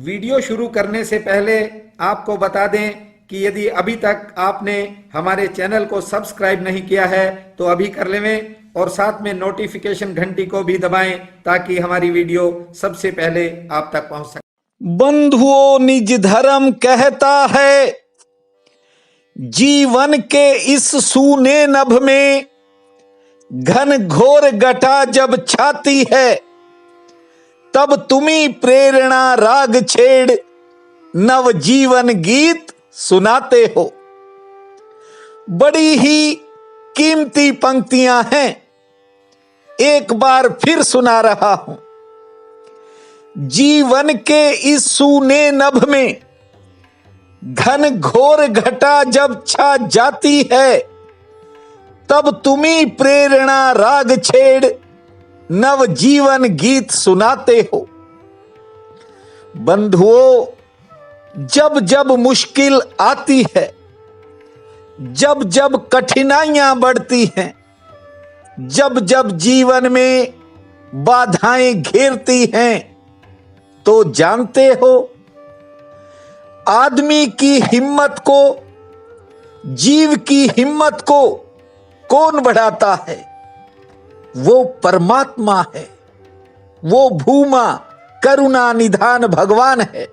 Video शुरू करने से पहले आपको बता दें कि यदि अभी तक आपने हमारे चैनल को सब्सक्राइब नहीं किया है तो अभी कर लें और साथ में नोटिफिकेशन घंटी को भी दबाएं ताकि हमारी वीडियो सबसे पहले आप तक पहुंच सके। बंधुओं, निज धर्म कहता है जीवन के इस सूने नभ में घन घोर घटा जब छाती है, तब तुम्ही प्रेरणा राग छेड़ नव जीवन गीत सुनाते हो। बड़ी ही कीमती पंक्तियां हैं, एक बार फिर सुना रहा हूं। जीवन के इस सूने नभ में घन घोर घटा जब छा जाती है, तब तुम्ही प्रेरणा राग छेड़ नव जीवन गीत सुनाते हो। बंधुओं, जब जब मुश्किल आती है, जब जब कठिनाइयां बढ़ती हैं, जब जब जीवन में बाधाएं घेरती हैं, तो जानते हो आदमी की हिम्मत को, जीव की हिम्मत को कौन बढ़ाता है? वो परमात्मा है, वो भूमा करुणा निधान भगवान है।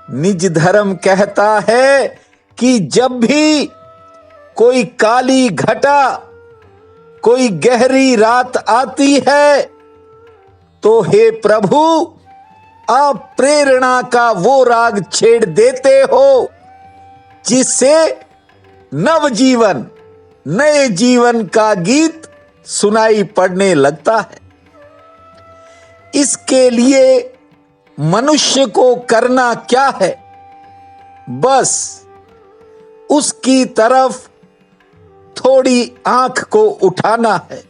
निज धर्म कहता है कि जब भी कोई काली घटा, कोई गहरी रात आती है, तो हे प्रभु, आप प्रेरणा का वो राग छेड़ देते हो जिससे नवजीवन, नए जीवन का गीत सुनाई पड़ने लगता है। इसके लिए मनुष्य को करना क्या है? बस उसकी तरफ थोड़ी आंख को उठाना है,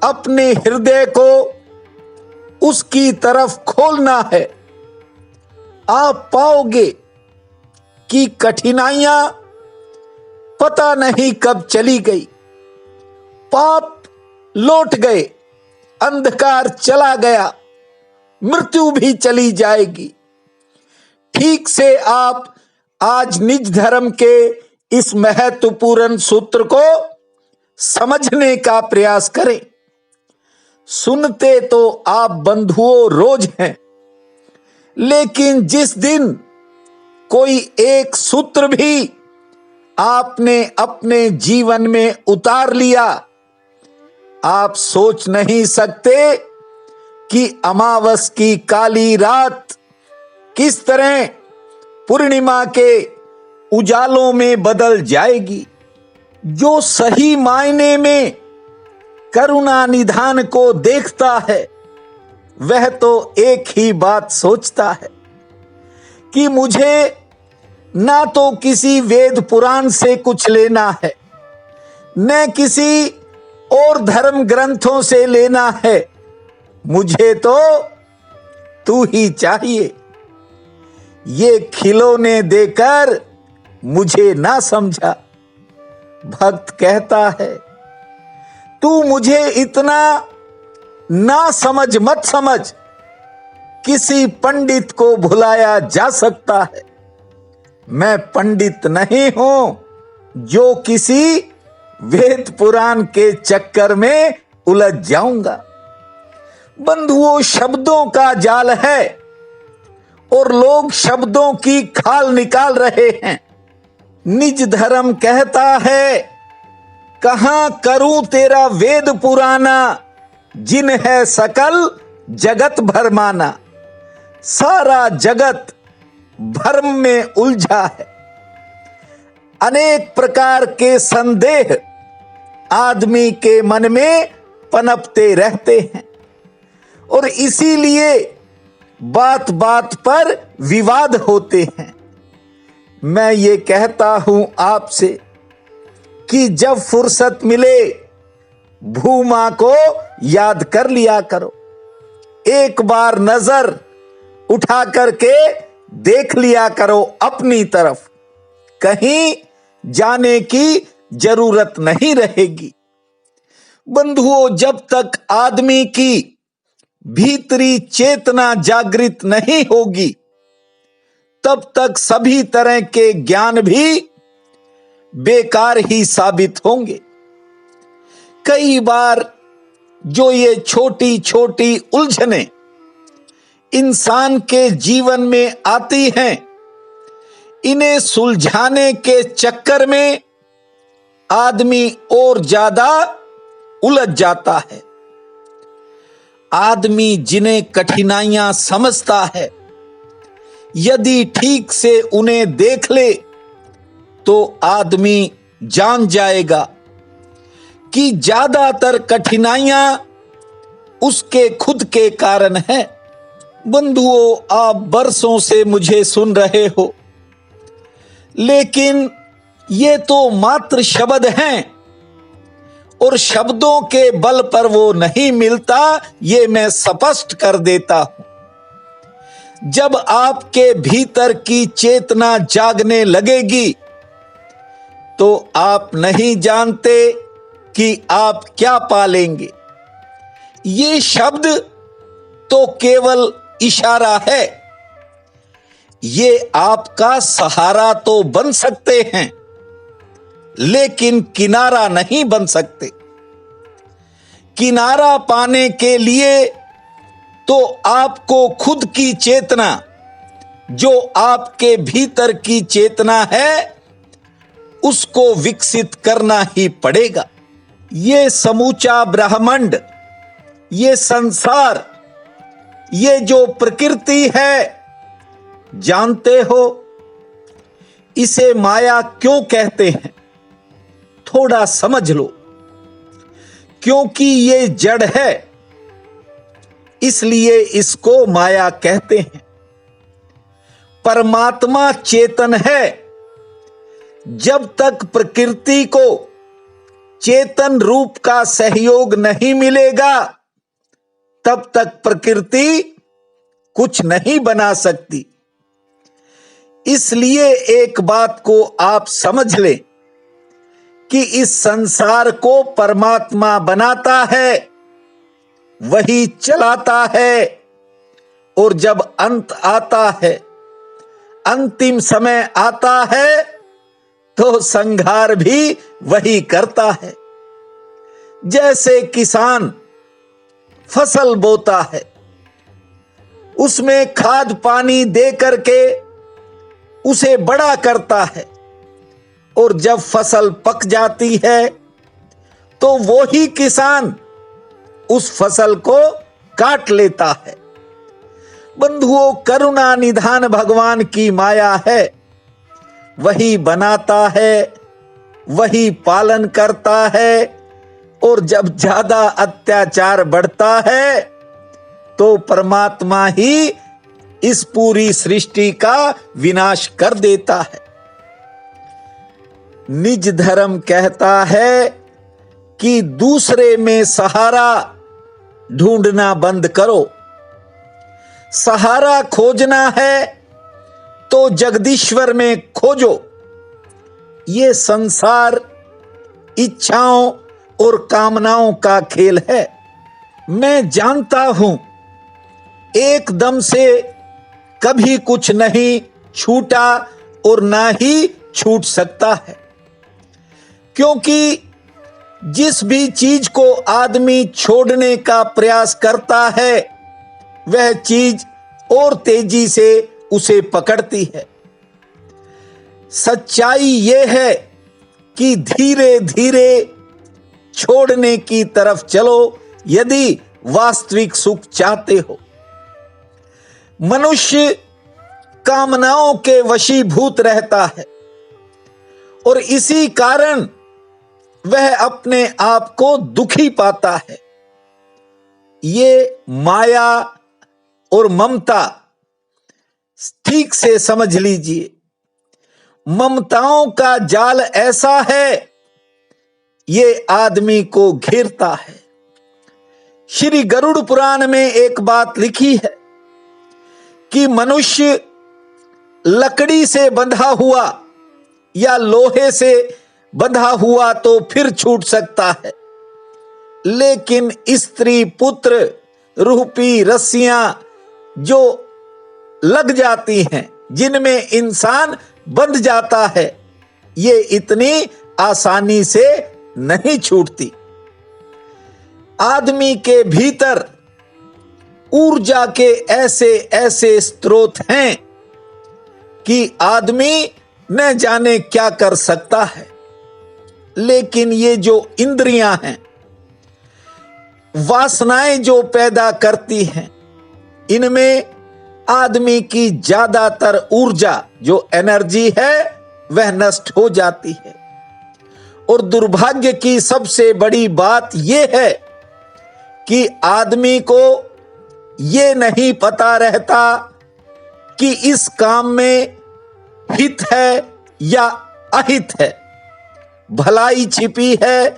अपने हृदय को उसकी तरफ खोलना है। आप पाओगे कि कठिनाइयां पता नहीं कब चली गई, पाप लौट गए, अंधकार चला गया, मृत्यु भी चली जाएगी। ठीक से आप आज निज धर्म के इस महत्वपूर्ण सूत्र को समझने का प्रयास करें। सुनते तो आप बंधुओं रोज हैं, लेकिन जिस दिन कोई एक सूत्र भी आपने अपने जीवन में उतार लिया, आप सोच नहीं सकते कि अमावस की काली रात किस तरह पूर्णिमा के उजालों में बदल जाएगी। जो सही मायने में करुणा निधान को देखता है, वह तो एक ही बात सोचता है कि मुझे ना तो किसी वेद पुराण से कुछ लेना है, न किसी और धर्म ग्रंथों से लेना है, मुझे तो तू ही चाहिए। ये खिलौने देकर मुझे ना समझा। भक्त कहता है, तू मुझे इतना ना समझ मत समझ, किसी पंडित को भुलाया जा सकता है। मैं पंडित नहीं हूं जो किसी वेद पुराण के चक्कर में उलझ जाऊंगा। बंधुओं, शब्दों का जाल है और लोग शब्दों की खाल निकाल रहे हैं। निज धर्म कहता है, कहां करूं तेरा वेद पुराना, जिन है सकल जगत भरमाना। सारा जगत भ्रम में उलझा है। अनेक प्रकार के संदेह आदमी के मन में पनपते रहते हैं और इसीलिए बात बात पर विवाद होते हैं। मैं ये कहता हूं आपसे कि जब फुर्सत मिले भूमा को याद कर लिया करो। एक बार नजर उठा करके देख लिया करो अपनी तरफ, कहीं जाने की जरूरत नहीं रहेगी। बंधुओं, जब तक आदमी की भीतरी चेतना जागृत नहीं होगी, तब तक सभी तरह के ज्ञान भी बेकार ही साबित होंगे। कई बार जो ये छोटी छोटी उलझनें इंसान के जीवन में आती हैं, इन्हें सुलझाने के चक्कर में आदमी और ज्यादा उलझ जाता है। आदमी जिन्हें कठिनाइयां समझता है, यदि ठीक से उन्हें देख ले तो आदमी जान जाएगा कि ज्यादातर कठिनाइयां उसके खुद के कारण है। बंधुओं, आप बरसों से मुझे सुन रहे हो, लेकिन ये तो मात्र शब्द हैं और शब्दों के बल पर वो नहीं मिलता, ये मैं स्पष्ट कर देता हूं। जब आपके भीतर की चेतना जागने लगेगी तो आप नहीं जानते कि आप क्या पालेंगे। ये शब्द तो केवल इशारा है, ये आपका सहारा तो बन सकते हैं, लेकिन किनारा नहीं बन सकते। किनारा पाने के लिए तो आपको खुद की चेतना, जो आपके भीतर की चेतना है, उसको विकसित करना ही पड़ेगा। ये समूचा ब्रह्मांड, ये संसार, ये जो प्रकृति है, जानते हो इसे माया क्यों कहते हैं? थोड़ा समझ लो। क्योंकि ये जड़ है, इसलिए इसको माया कहते हैं। परमात्मा चेतन है। जब तक प्रकृति को चेतन रूप का सहयोग नहीं मिलेगा, तब तक प्रकृति कुछ नहीं बना सकती। इसलिए एक बात को आप समझ लें कि इस संसार को परमात्मा बनाता है, वही चलाता है, और जब अंत आता है, अंतिम समय आता है, तो संहार भी वही करता है। जैसे किसान फसल बोता है, उसमें खाद पानी दे करके उसे बड़ा करता है, और जब फसल पक जाती है तो वो ही किसान उस फसल को काट लेता है। बंधुओं, करुणा निधान भगवान की माया है। वही बनाता है, वही पालन करता है, और जब ज्यादा अत्याचार बढ़ता है तो परमात्मा ही इस पूरी सृष्टि का विनाश कर देता है। निज धर्म कहता है कि दूसरे में सहारा ढूंढना बंद करो। सहारा खोजना है तो जगदीश्वर में खोजो। ये संसार इच्छाओं और कामनाओं का खेल है। मैं जानता हूं एकदम से कभी कुछ नहीं छूटा और ना ही छूट सकता है, क्योंकि जिस भी चीज को आदमी छोड़ने का प्रयास करता है, वह चीज और तेजी से उसे पकड़ती है। सच्चाई यह है कि धीरे धीरे छोड़ने की तरफ चलो, यदि वास्तविक सुख चाहते हो। मनुष्य कामनाओं के वशीभूत रहता है, और इसी कारण वह अपने आप को दुखी पाता है। ये माया और ममता ठीक से समझ लीजिए। ममताओं का जाल ऐसा है, ये आदमी को घेरता है। श्री गरुड़ पुराण में एक बात लिखी है कि मनुष्य लकड़ी से बंधा हुआ या लोहे से बंधा हुआ तो फिर छूट सकता है, लेकिन स्त्री पुत्र रूपी रस्सियां जो लग जाती हैं, जिनमें इंसान बंध जाता है, ये इतनी आसानी से नहीं छूटती। आदमी के भीतर ऊर्जा के ऐसे ऐसे स्रोत हैं कि आदमी न जाने क्या कर सकता है, लेकिन ये जो इंद्रियां हैं, वासनाएं जो पैदा करती हैं, इनमें आदमी की ज्यादातर ऊर्जा जो एनर्जी है वह नष्ट हो जाती है। और दुर्भाग्य की सबसे बड़ी बात यह है कि आदमी को यह नहीं पता रहता कि इस काम में हित है या अहित है, भलाई छिपी है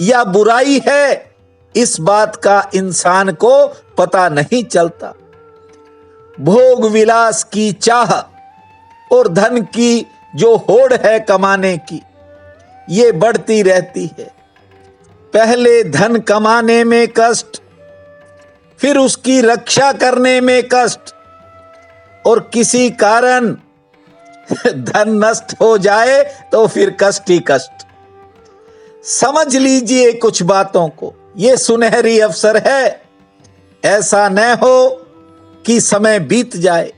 या बुराई है, इस बात का इंसान को पता नहीं चलता। भोग विलास की चाह और धन की जो होड़ है कमाने की, ये बढ़ती रहती है। पहले धन कमाने में कष्ट, फिर उसकी रक्षा करने में कष्ट, और किसी कारण धन नष्ट हो जाए तो फिर कष्ट ही कष्ट। समझ लीजिए कुछ बातों को, ये सुनहरी अवसर है, ऐसा न हो कि समय बीत जाए।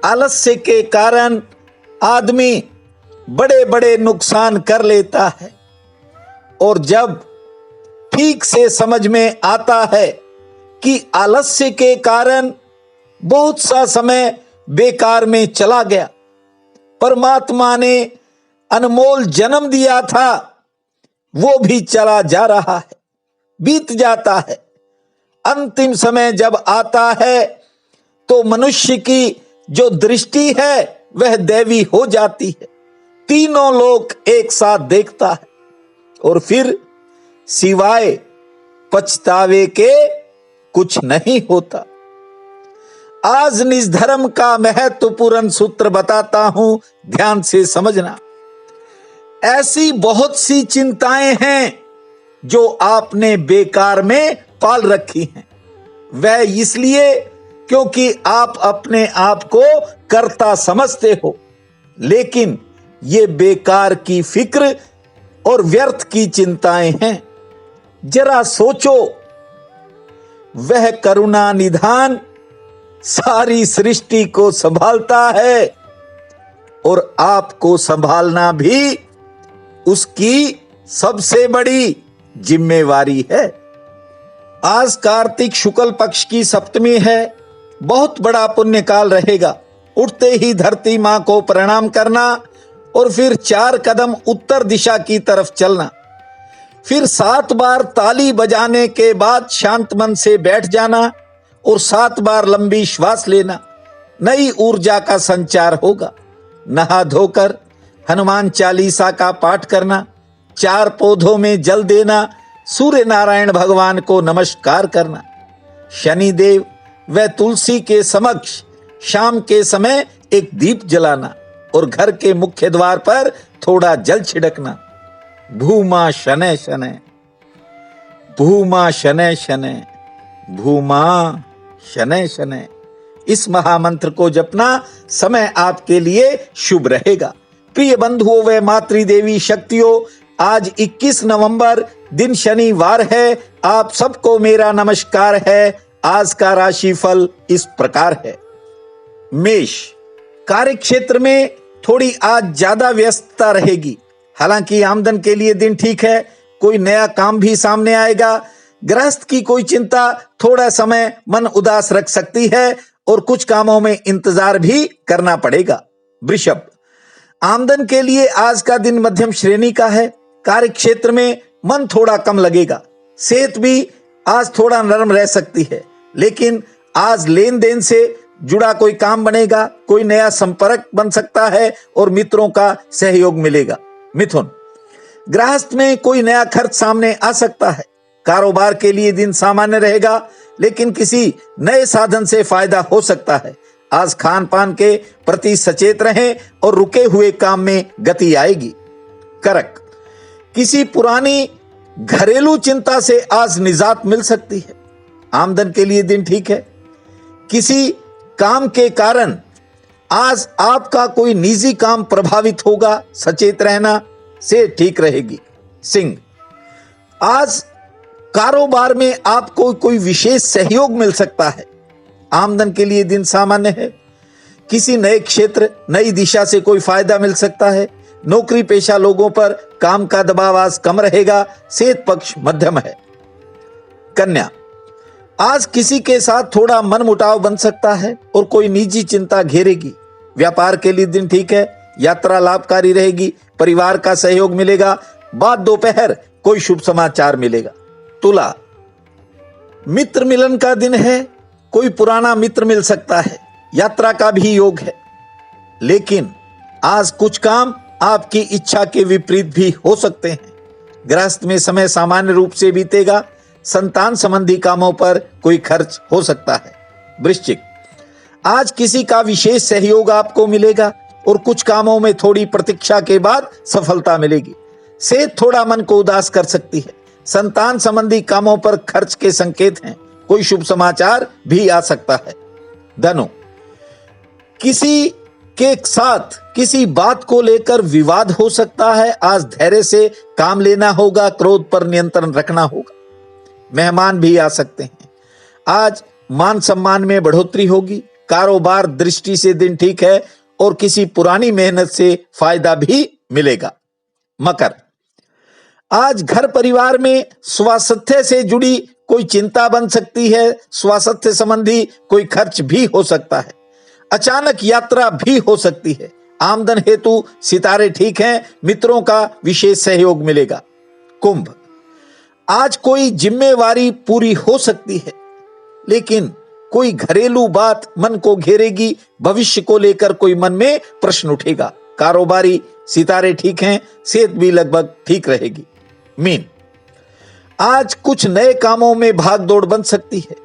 आलस्य के कारण आदमी बड़े बड़े नुकसान कर लेता है, और जब ठीक से समझ में आता है कि आलस्य के कारण बहुत सा समय बेकार में चला गया, परमात्मा ने अनमोल जन्म दिया था, वो भी चला जा रहा है, बीत जाता है। अंतिम समय जब आता है तो मनुष्य की जो दृष्टि है वह दैवी हो जाती है, तीनों लोग एक साथ देखता है, और फिर सिवाय पछतावे के कुछ नहीं होता। आज निज धर्म का महत्वपूर्ण सूत्र बताता हूं, ध्यान से समझना। ऐसी बहुत सी चिंताएं हैं जो आपने बेकार में पाल रखी हैं। वह इसलिए क्योंकि आप अपने आप को कर्ता समझते हो, लेकिन ये बेकार की फिक्र और व्यर्थ की चिंताएं हैं। जरा सोचो, वह करुणा निधान सारी सृष्टि को संभालता है, और आपको संभालना भी उसकी सबसे बड़ी जिम्मेवारी है। आज कार्तिक शुक्ल पक्ष की सप्तमी है, बहुत बड़ा पुण्य काल रहेगा। उठते ही धरती मां को प्रणाम करना, और फिर 4 कदम उत्तर दिशा की तरफ चलना, फिर 7 बार ताली बजाने के बाद शांत मन से बैठ जाना और 7 बार लंबी श्वास लेना। नई ऊर्जा का संचार होगा। नहा धोकर हनुमान चालीसा का पाठ करना, 4 पौधों में जल देना, सूर्य नारायण भगवान को नमस्कार करना, शनिदेव व तुलसी के समक्ष शाम के समय एक दीप जलाना, और घर के मुख्य द्वार पर थोड़ा जल छिड़कना। भूमा शनै शनै, भूमा शनै शनै, भूमा शनै शनै, इस महामंत्र को जपना समय आपके लिए शुभ रहेगा। प्रिय बंधुओं व मातृदेवी शक्तियों, आज 21 नवंबर दिन शनिवार है। आप सबको मेरा नमस्कार है। आज का राशिफल इस प्रकार है। मेष, कार्य क्षेत्र में थोड़ी आज ज्यादा व्यस्तता रहेगी। हालांकि आमदन के लिए दिन ठीक है, कोई नया काम भी सामने आएगा। गृहस्थ की कोई चिंता थोड़ा समय मन उदास रख सकती है, और कुछ कामों में इंतजार भी करना पड़ेगा। वृषभ, आमदन के लिए आज का दिन मध्यम श्रेणी का है। कार्य क्षेत्र में मन थोड़ा कम लगेगा। सेहत भी आज थोड़ा नरम रह सकती है, लेकिन आज लेन देन से जुड़ा कोई काम बनेगा, कोई नया संपर्क बन सकता है और मित्रों का सहयोग मिलेगा। मिथुन, गृहस्थ में कोई नया खर्च सामने आ सकता है। कारोबार के लिए दिन सामान्य रहेगा, लेकिन किसी नए साधन से फायदा हो सकता है। आज खान पान के प्रति सचेत रहें और रुके हुए काम में गति आएगी। कर्क, किसी पुरानी घरेलू चिंता से आज निजात मिल सकती है। आमदन के लिए दिन ठीक है। किसी काम के कारण आज आपका कोई निजी काम प्रभावित होगा, सचेत रहना, से ठीक रहेगी। सिंह, आज कारोबार में आपको कोई विशेष सहयोग मिल सकता है। आमदन के लिए दिन सामान्य है। किसी नए क्षेत्र, नई दिशा से कोई फायदा मिल सकता है। नौकरी पेशा लोगों पर काम का दबाव आज कम रहेगा। सेहत पक्ष मध्यम है। कन्या, आज किसी के साथ थोड़ा मनमुटाव बन सकता है और कोई निजी चिंता घेरेगी। व्यापार के लिए दिन ठीक है। यात्रा लाभकारी रहेगी। परिवार का सहयोग मिलेगा। बाद दोपहर कोई शुभ समाचार मिलेगा। तुला, मित्र मिलन का दिन है। कोई पुराना मित्र मिल सकता है। यात्रा का भी योग है। लेकिन आज कुछ काम आपकी इच्छा के विपरीत भी हो सकते हैं। गृहस्थ में समय सामान्य रूप से बीतेगा। संतान संबंधी कामों पर कोई खर्च हो सकता है। वृश्चिक, आज किसी का विशेष सहयोग आपको मिलेगा और कुछ कामों में थोड़ी प्रतीक्षा के बाद सफलता मिलेगी। सेहत थोड़ा मन को उदास कर सकती है। संतान संबंधी कामों पर खर्च के संकेत हैं। कोई शुभ समाचार भी आ सकता है। धनु, किसी के साथ किसी बात को लेकर विवाद हो सकता है। आज धैर्य से काम लेना होगा। क्रोध पर नियंत्रण रखना होगा। मेहमान भी आ सकते हैं। आज मान सम्मान में बढ़ोतरी होगी। कारोबार दृष्टि से दिन ठीक है और किसी पुरानी मेहनत से फायदा भी मिलेगा। मकर, आज घर परिवार में स्वास्थ्य से जुड़ी कोई चिंता बन सकती है। स्वास्थ्य संबंधी कोई खर्च भी हो सकता है। अचानक यात्रा भी हो सकती है। आमदन हेतु सितारे ठीक हैं। मित्रों का विशेष सहयोग मिलेगा। कुंभ, आज कोई जिम्मेवारी पूरी हो सकती है, लेकिन कोई घरेलू बात मन को घेरेगी। भविष्य को लेकर कोई मन में प्रश्न उठेगा। कारोबारी सितारे ठीक हैं। सेहत भी लगभग ठीक रहेगी। मीन, आज कुछ नए कामों में भाग दौड़ बन सकती है।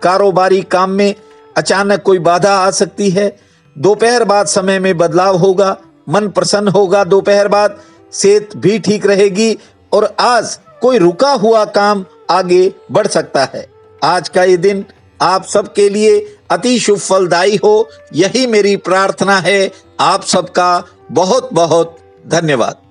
कारोबारी काम में अचानक कोई बाधा आ सकती है। दोपहर बाद समय में बदलाव होगा। मन प्रसन्न होगा। दोपहर बाद सेहत भी ठीक रहेगी और आज कोई रुका हुआ काम आगे बढ़ सकता है। आज का ये दिन आप सबके लिए अति शुभ फलदायी हो, यही मेरी प्रार्थना है। आप सबका बहुत बहुत धन्यवाद।